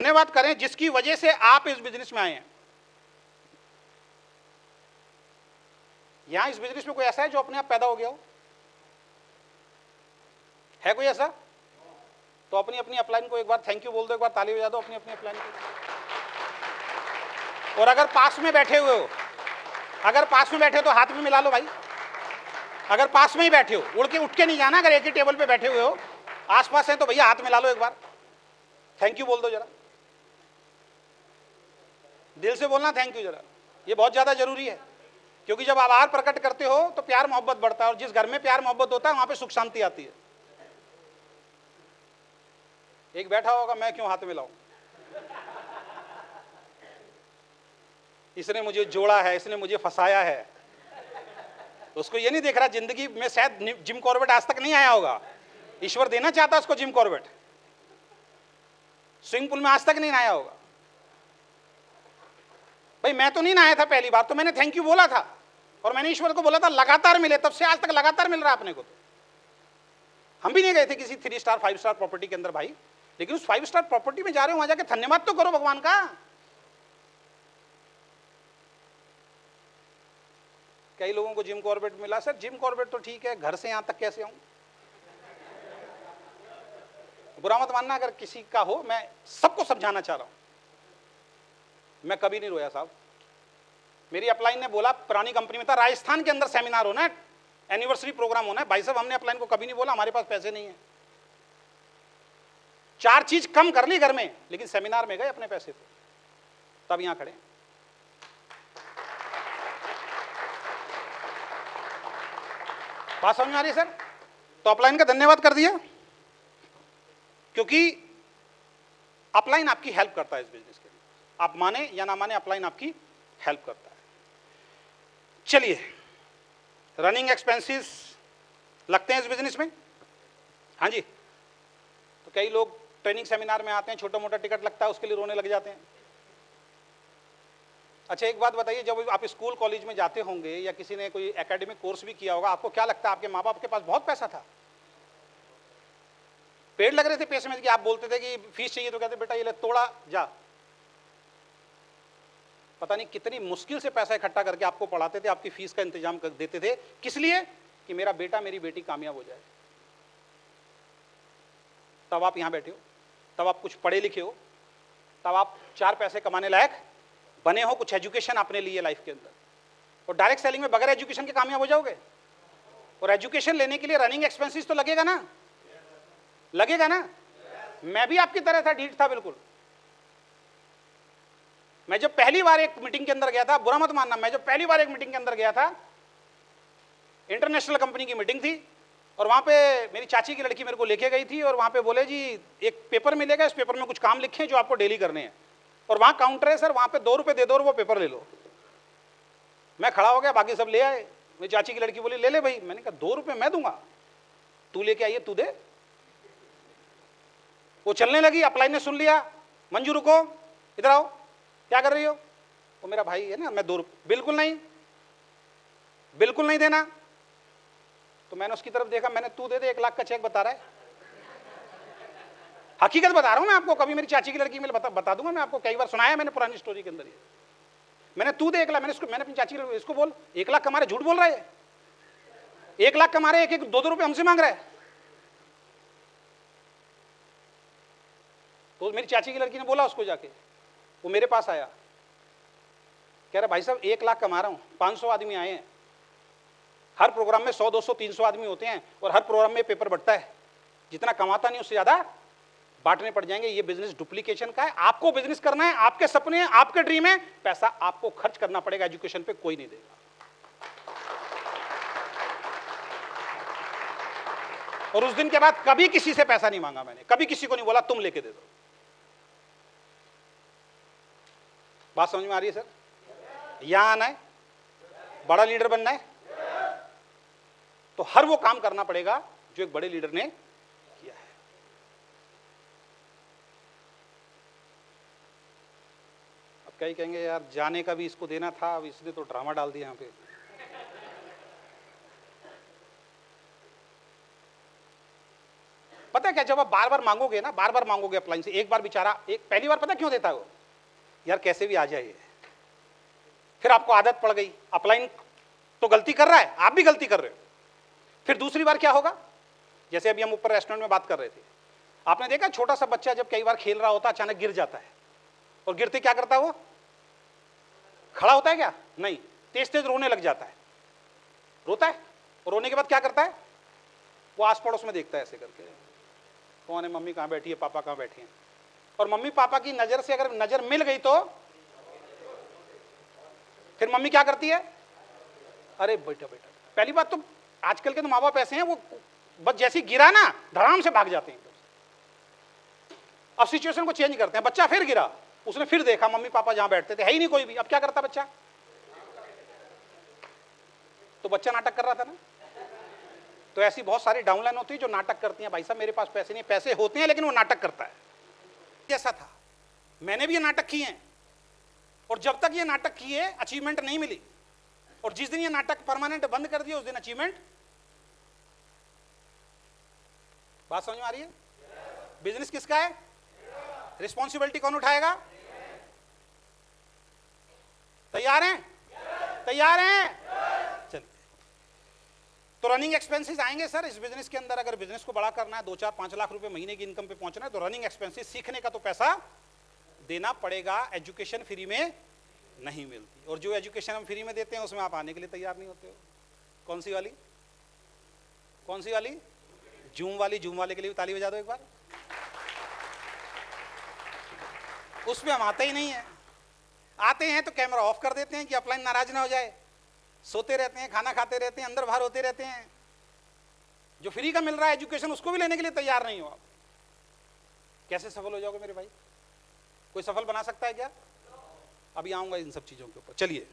धन्यवाद करें जिसकी वजह से आप इस बिजनेस में आए हैं। यहां इस बिजनेस में कोई ऐसा है जो अपने आप पैदा हो गया हो? है कोई ऐसा? तो अपनी अपनी अपलाइन को एक बार थैंक यू बोल दो, एक बार ताली बजा दो अपनी अपनी अपलाइन को। और अगर पास में बैठे हुए हो, अगर पास में बैठे हो तो हाथ में मिला लो भाई। अगर पास में ही बैठे हो, उड़ के नहीं जाना। अगर एक ही टेबल पे बैठे हुए हो, आसपास है, तो भैया हाथ मिला लो, एक बार थैंक यू बोल दो जरा, दिल से बोलना थैंक यू जरा। ये बहुत ज्यादा जरूरी है, क्योंकि जब आभार प्रकट करते हो तो प्यार मोहब्बत बढ़ता है, और जिस घर में प्यार मोहब्बत होता है वहां पे सुख शांति आती है। एक बैठा होगा, मैं क्यों हाथ मिलाऊं, इसने मुझे जोड़ा है, इसने मुझे फंसाया है। उसको ये नहीं देख रहा जिंदगी में शायद जिम कॉर्बेट आज तक नहीं आया होगा, ईश्वर देना चाहता उसको जिम कॉर्बेट। स्विमिंग पूल में आज तक नहीं नहाया होगा। भाई मैं तो नहीं नहाया था पहली बार, तो मैंने थैंक यू बोला था, और मैंने ईश्वर को बोला था लगातार मिले, तब से आज तक लगातार मिल रहा है अपने को। हम भी नहीं गए थे किसी 3 स्टार 5 स्टार प्रॉपर्टी के अंदर भाई, लेकिन उस 5 स्टार प्रॉपर्टी में जा रहे हो, वहां जाके धन्यवाद तो करो भगवान का। कई लोगों को जिम कॉर्बेट मिला, सर जिम कॉर्बेट तो ठीक है, घर से यहां तक कैसे आऊं? बुरा मत मानना अगर किसी का हो, मैं सबको समझाना चाह रहा हूं। मैं कभी नहीं रोया साहब। मेरी अपलाइन ने बोला, पुरानी कंपनी में था, राजस्थान के अंदर सेमिनार होना है, एनिवर्सरी प्रोग्राम होना है, भाई साहब हमने अपलाइन को कभी नहीं बोला हमारे पास पैसे नहीं है। 4 चीज कम कर ली घर में, लेकिन सेमिनार में गए अपने पैसे से, तब यहां खड़े। बात समझ में आ रही है सर? तो अपलाइन का धन्यवाद कर दिया, क्योंकि अपलाइन आपकी हेल्प करता है इस बिजनेस के लिए। आप माने या ना माने, अपलाइन आपकी हेल्प करता है। चलिए, रनिंग एक्सपेंसेस लगते हैं इस बिजनेस में। हाँ जी, तो कई लोग ट्रेनिंग सेमिनार में आते हैं, छोटा मोटा टिकट लगता है, उसके लिए रोने लग जाते हैं। अच्छा एक बात बताइए, जब आप स्कूल कॉलेज में जाते होंगे या किसी ने कोई एकेडमिक कोर्स भी किया होगा, आपको क्या लगता है आपके माँ बाप के पास बहुत पैसा था? पेड़ लग रहे थे पैसे में कि आप बोलते थे कि फीस चाहिए तो कहते बेटा ये ले तोड़ा जा। पता नहीं कितनी मुश्किल से पैसा इकट्ठा करके आपको पढ़ाते थे, आपकी फीस का इंतजाम कर देते थे, किस लिए? कि मेरा बेटा मेरी बेटी कामयाब हो जाए। तब आप यहां बैठे हो, तब आप कुछ पढ़े लिखे हो, तब आप 4 पैसे कमाने लायक बने हो, कुछ एजुकेशन आपने ली है लाइफ के अंदर। और डायरेक्ट सेलिंग में बगैर एजुकेशन के कामयाब हो जाओगे? और एजुकेशन लेने के लिए रनिंग एक्सपेंसेस तो लगेगा ना, लगेगा ना। मैं भी आपकी तरह था, ढीठ था बिल्कुल। मैं जब पहली बार एक मीटिंग के अंदर गया था, बुरा मत मानना, मैं जब पहली बार एक मीटिंग के अंदर गया था, इंटरनेशनल कंपनी की मीटिंग थी, और वहां पे मेरी चाची की लड़की मेरे को लेके गई थी, और वहां पे बोले जी एक पेपर मिलेगा, इस पेपर में कुछ काम लिखे हैं जो आपको डेली करने हैं, और वहां काउंटर है सर, वहां पे 2 रुपए दे दो और वो पेपर ले लो। मैं खड़ा हो गया, बाकी सब ले आए। मेरी चाची की लड़की बोली ले ले भाई। मैंने कहा 2 रुपए मैं दूंगा, तू लेके आइए, तू दे। वो चलने लगी, अपलाइन ने सुन लिया, मंजू रुको, इधर आओ, क्या कर रही हो? वो मेरा भाई है ना, मैं 2 रुपए, बिल्कुल नहीं, बिल्कुल नहीं देना। तो मैंने उसकी तरफ देखा, मैंने तू दे दे, 1 लाख का चेक बता रहा है, हकीकत बता रहा हूं मैं आपको। कभी मेरी चाची की लड़की में बता दूंगा मैं आपको, कई बार सुनाया मैंने पुरानी स्टोरी के अंदर ये। मैंने तू दे 1 लाख, मैंने अपनी चाची की इसको बोल 1 लाख कमा रहे, झूठ बोल रहा है, 1 लाख कमा रहे, 1-1 2-2 रुपए हमसे मांग रहा है। तो मेरी चाची की लड़की ने बोला उसको जाके, वो मेरे पास आया, कह रहा भाई साहब 1 लाख कमा रहा हूं, 500 आदमी आए हैं, हर प्रोग्राम में 100 200 300 आदमी होते हैं, और हर प्रोग्राम में पेपर बढ़ता है, जितना कमाता नहीं उससे ज्यादा बांटने पड़ जाएंगे। ये बिजनेस डुप्लीकेशन का है। आपको बिजनेस करना है, आपके सपने हैं, आपके ड्रीम है, पैसा आपको खर्च करना पड़ेगा, एजुकेशन पे कोई नहीं देगा। और उस दिन के बाद कभी किसी से पैसा नहीं मांगा मैंने, कभी किसी को नहीं बोला तुम लेके दे दो। बात समझ में आ रही है सर? यहां आना है, बड़ा लीडर बनना है, तो हर वो काम करना पड़ेगा जो एक बड़े लीडर ने किया है। अब कई कहेंगे यार जाने का भी इसको देना था, अब इसने तो ड्रामा डाल दिया यहां पे। पता है क्या, जब आप बार बार मांगोगे ना, बार बार मांगोगे अपलाइन से, एक बार बेचारा, एक पहली बार पता क्यों देता है वो, यार कैसे भी आ जाए, फिर आपको आदत पड़ गई, अपलाइन तो गलती कर रहा है, आप भी गलती कर रहे हो, फिर दूसरी बार क्या होगा, जैसे अभी हम ऊपर रेस्टोरेंट में बात कर रहे थे, आपने देखा छोटा सा बच्चा जब कई बार खेल रहा होता है अचानक गिर जाता है, और गिरते क्या करता है वो, खड़ा होता है क्या, नहीं, तेज तेज रोने लग जाता है, रोता है, और रोने के बाद क्या करता है, वो आस पड़ोस में देखता है ऐसे करके, कौन है, मम्मी कहाँ बैठी है, पापा कहाँ बैठे हैं, और मम्मी पापा की नजर से अगर नजर मिल गई तो फिर मम्मी क्या करती है, अरे बेटा बेटा, पहली बात तो आजकल के तो माँ बाप ऐसे हैं, वो बस जैसे गिरा ना धड़ाम से भाग जाते हैं। अब सिचुएशन को चेंज करते हैं, बच्चा फिर गिरा, उसने फिर देखा मम्मी पापा जहां बैठते थे है ही नहीं कोई भी, अब क्या करता बच्चा, तो बच्चा नाटक कर रहा था ना। तो ऐसी बहुत सारी डाउनलाइन होती है जो नाटक करती हैं, भाई साहब मेरे पास पैसे नहीं, पैसे होते हैं लेकिन वो नाटक करता है। जैसा था, मैंने भी ये नाटक किए हैं, और जब तक ये नाटक किए अचीवमेंट नहीं मिली, और जिस दिन ये नाटक परमानेंट बंद कर दिया उस दिन अचीवमेंट। बात समझ में आ रही है? बिजनेस किसका है, रिस्पॉन्सिबिलिटी कौन उठाएगा, तैयार हैं, तैयार हैं, चलिए। तो रनिंग एक्सपेंसेस आएंगे सर इस बिजनेस के अंदर, अगर बिजनेस को बड़ा करना है, 2-4-5 लाख रुपए महीने की इनकम पे पहुंचना है, तो रनिंग एक्सपेंसेस, सीखने का तो पैसा देना पड़ेगा, एजुकेशन फ्री में नहीं मिलती, और जो एजुकेशन हम फ्री में देते हैं उसमें आप आने के लिए तैयार नहीं होते हो। कौन सी वाली, कौन सी वाली, जूम वाली, जूम वाले के लिए ताली बजा दो एक बार। उसमें हम आते ही नहीं है, आते हैं तो कैमरा ऑफ कर देते हैं कि अपलाइन नाराज ना हो जाए, सोते रहते हैं, खाना खाते रहते हैं, अंदर बाहर होते रहते हैं, जो फ्री का मिल रहा है एजुकेशन उसको भी लेने के लिए तैयार नहीं हो आप। कैसे सफल हो जाओगे मेरे भाई, कोई सफल बना सकता है क्या? अभी आऊंगा इन सब चीजों के ऊपर, चलिए।